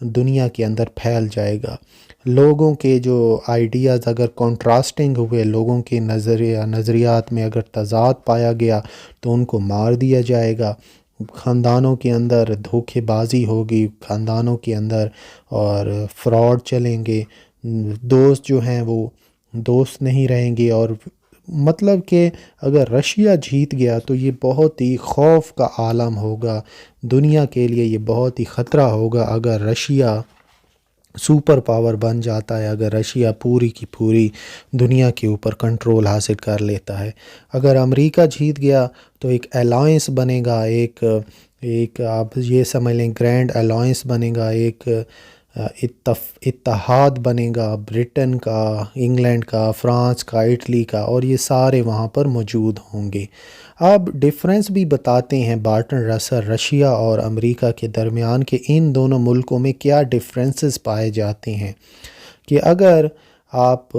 دنیا کے اندر پھیل جائے گا۔ لوگوں کے جو آئیڈیاز اگر کنٹراسٹنگ ہوئے، لوگوں کے نظریات میں اگر تضاد پایا گیا تو ان کو مار دیا جائے گا۔ خاندانوں کے اندر دھوکے بازی ہوگی، خاندانوں کے اندر اور فراڈ چلیں گے، دوست جو ہیں وہ دوست نہیں رہیں گے۔ اور مطلب کہ اگر رشیا جیت گیا تو یہ بہت ہی خوف کا عالم ہوگا، دنیا کے لیے یہ بہت ہی خطرہ ہوگا اگر رشیا سپر پاور بن جاتا ہے، اگر رشیا پوری کی پوری دنیا کے اوپر کنٹرول حاصل کر لیتا ہے۔ اگر امریکہ جیت گیا تو ایک الائنس بنے گا، ایک آپ یہ سمجھ لیں گرینڈ الائنس بنے گا، ایک اتحاد بنے گا برٹن کا، انگلینڈ کا، فرانس کا، اٹلی کا، اور یہ سارے وہاں پر موجود ہوں گے۔ اب ڈفرینس بھی بتاتے ہیں بارٹن رسل رشیا اور امریکہ کے درمیان کہ ان دونوں ملکوں میں کیا ڈفرینسز پائے جاتے ہیں۔ کہ اگر آپ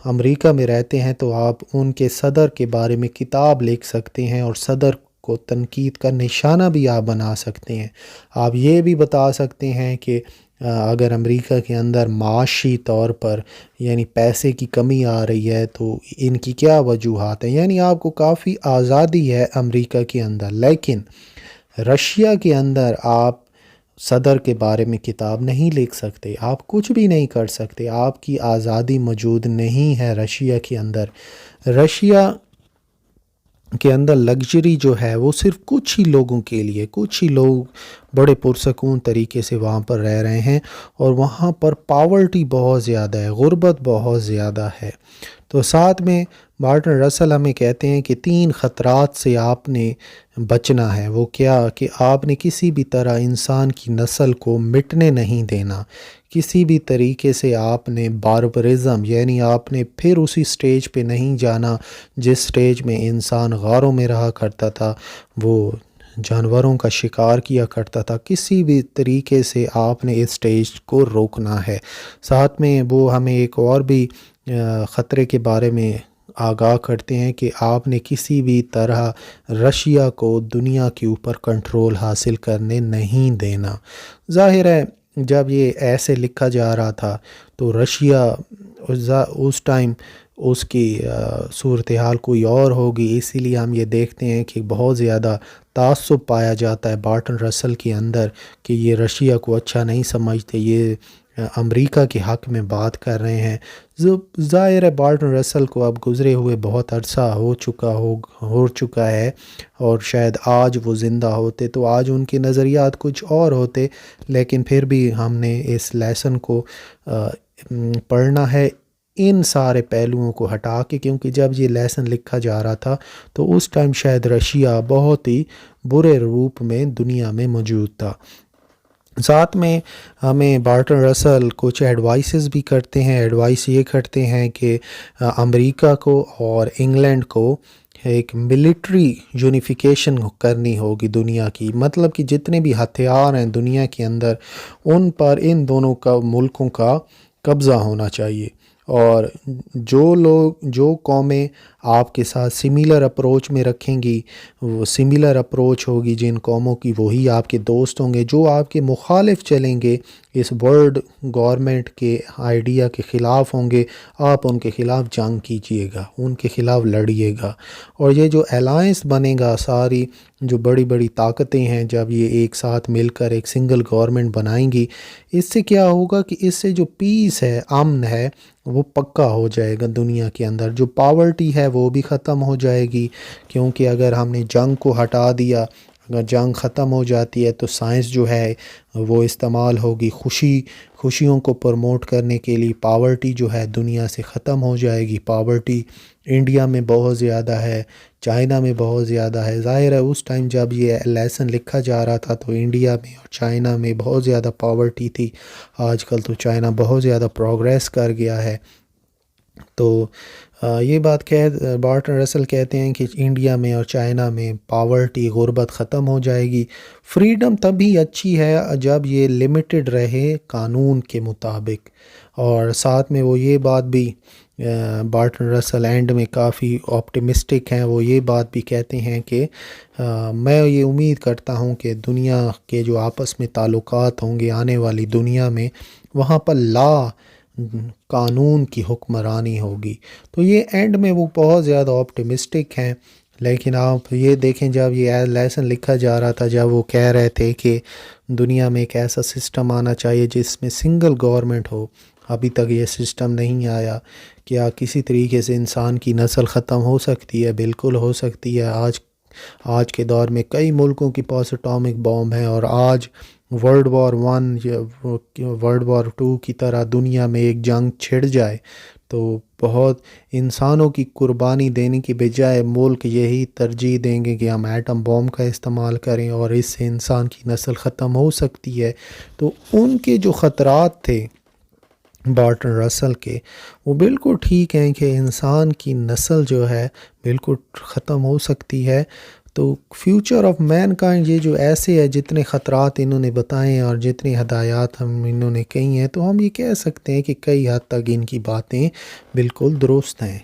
امریکہ میں رہتے ہیں تو آپ ان کے صدر کے بارے میں کتاب لکھ سکتے ہیں اور صدر کو تنقید کا نشانہ بھی آپ بنا سکتے ہیں۔ آپ یہ بھی بتا سکتے ہیں کہ اگر امریکہ کے اندر معاشی طور پر یعنی پیسے کی کمی آ رہی ہے تو ان کی کیا وجوہات ہیں، یعنی آپ کو کافی آزادی ہے امریکہ کے اندر۔ لیکن رشیا کے اندر آپ صدر کے بارے میں کتاب نہیں لکھ سکتے، آپ کچھ بھی نہیں کر سکتے، آپ کی آزادی موجود نہیں ہے رشیا کے اندر۔ رشیا کے اندر لگژری جو ہے وہ صرف کچھ ہی لوگوں کے لیے، کچھ ہی لوگ بڑے پرسکون طریقے سے وہاں پر رہ رہے ہیں، اور وہاں پر پاورٹی بہت زیادہ ہے، غربت بہت زیادہ ہے۔ تو ساتھ میں بارٹن رسل ہمیں کہتے ہیں کہ 3 خطرات سے آپ نے بچنا ہے۔ وہ کیا؟ کہ آپ نے کسی بھی طرح انسان کی نسل کو مٹنے نہیں دینا، کسی بھی طریقے سے آپ نے باربرزم یعنی آپ نے پھر اسی سٹیج پہ نہیں جانا جس سٹیج میں انسان غاروں میں رہا کرتا تھا، وہ جانوروں کا شکار کیا کرتا تھا۔ کسی بھی طریقے سے آپ نے اس سٹیج کو روکنا ہے۔ ساتھ میں وہ ہمیں ایک اور بھی خطرے کے بارے میں آگاہ کرتے ہیں کہ آپ نے کسی بھی طرح رشیا کو دنیا کے اوپر کنٹرول حاصل کرنے نہیں دینا۔ ظاہر ہے جب یہ ایسے لکھا جا رہا تھا تو رشیا اس ٹائم اس کی صورتحال کوئی اور ہوگی، اسی لیے ہم یہ دیکھتے ہیں کہ بہت زیادہ تعصب پایا جاتا ہے بارٹن رسل کے اندر کہ یہ رشیا کو اچھا نہیں سمجھتے، یہ امریکہ کے حق میں بات کر رہے ہیں۔ ظاہر ہے بارٹن رسل کو اب گزرے ہوئے بہت عرصہ ہو چکا ہے، اور شاید آج وہ زندہ ہوتے تو آج ان کے نظریات کچھ اور ہوتے، لیکن پھر بھی ہم نے اس لیسن کو پڑھنا ہے ان سارے پہلوؤں کو ہٹا کے، کیونکہ جب یہ لیسن لکھا جا رہا تھا تو اس ٹائم شاید رشیا بہت ہی برے روپ میں دنیا میں موجود تھا۔ ساتھ میں ہمیں بارٹن رسل کچھ ایڈوائسز بھی کرتے ہیں۔ ایڈوائس یہ کرتے ہیں کہ امریکہ کو اور انگلینڈ کو ایک ملٹری یونیفیکیشن کرنی ہوگی دنیا کی، مطلب کہ جتنے بھی ہتھیار ہیں دنیا کے اندر ان پر ان دونوں کا ملکوں کا قبضہ ہونا چاہیے، اور جو قومیں آپ کے ساتھ سملر اپروچ میں رکھیں گی، وہ سملر اپروچ ہوگی جن قوموں کی، وہی آپ کے دوست ہوں گے۔ جو آپ کے مخالف چلیں گے، اس ورلڈ گورنمنٹ کے آئیڈیا کے خلاف ہوں گے، آپ ان کے خلاف جنگ کیجئے گا، ان کے خلاف لڑیے گا۔ اور یہ جو الائنس بنے گا، ساری جو بڑی بڑی طاقتیں ہیں جب یہ ایک ساتھ مل کر ایک سنگل گورنمنٹ بنائیں گی، اس سے کیا ہوگا کہ اس سے جو پیس ہے، امن ہے، وہ پکا ہو جائے گا دنیا کے اندر۔ جو پاورٹی ہے وہ بھی ختم ہو جائے گی، کیونکہ اگر ہم نے جنگ کو ہٹا دیا، اگر جنگ ختم ہو جاتی ہے تو سائنس جو ہے وہ استعمال ہوگی، خوشیوں کو پروموٹ کرنے کے لیے۔ پاورٹی جو ہے دنیا سے ختم ہو جائے گی۔ پاورٹی انڈیا میں بہت زیادہ ہے، چائنا میں بہت زیادہ ہے۔ ظاہر ہے اس ٹائم جب یہ لیسن لکھا جا رہا تھا تو انڈیا میں اور چائنا میں بہت زیادہ پاورٹی تھی۔ آج کل تو چائنا بہت زیادہ پروگریس کر گیا ہے۔ تو یہ بات بارٹن رسل کہتے ہیں کہ انڈیا میں اور چائنا میں پاورٹی غربت ختم ہو جائے گی۔ فریڈم تبھی اچھی ہے جب یہ لمیٹڈ رہے قانون کے مطابق، اور ساتھ میں وہ یہ بات بھی بارٹن رسل اینڈ میں کافی آپٹیمسٹک ہیں، وہ یہ بات بھی کہتے ہیں کہ میں یہ امید کرتا ہوں کہ دنیا کے جو آپس میں تعلقات ہوں گے آنے والی دنیا میں، وہاں پر قانون کی حکمرانی ہوگی۔ تو یہ اینڈ میں وہ بہت زیادہ آپٹیمسٹک ہیں، لیکن آپ یہ دیکھیں جب یہ لیسن لکھا جا رہا تھا، جب وہ کہہ رہے تھے کہ دنیا میں ایک ایسا سسٹم آنا چاہیے جس میں سنگل گورنمنٹ ہو، ابھی تک یہ سسٹم نہیں آیا۔ کیا کسی طریقے سے انسان کی نسل ختم ہو سکتی ہے؟ بالکل ہو سکتی ہے۔ آج کے دور میں کئی ملکوں کے پاس اٹامک بام ہے، اور آج ورلڈ وار 1 یا ورلڈ وار 2 کی طرح دنیا میں ایک جنگ چھڑ جائے تو بہت انسانوں کی قربانی دینے کی بجائے ملک یہی ترجیح دیں گے کہ ہم ایٹم بام کا استعمال کریں، اور اس سے انسان کی نسل ختم ہو سکتی ہے۔ تو ان کے جو خطرات تھے بارٹن رسل کے، وہ بالکل ٹھیک ہیں کہ انسان کی نسل جو ہے بالکل ختم ہو سکتی ہے۔ تو فیوچر آف مین کائنڈ یہ جو ایسے ہے، جتنے خطرات انہوں نے بتائے ہیں اور جتنی ہدایات انہوں نے کہی ہیں، تو ہم یہ کہہ سکتے ہیں کہ کئی حد تک ان کی باتیں بالکل درست ہیں۔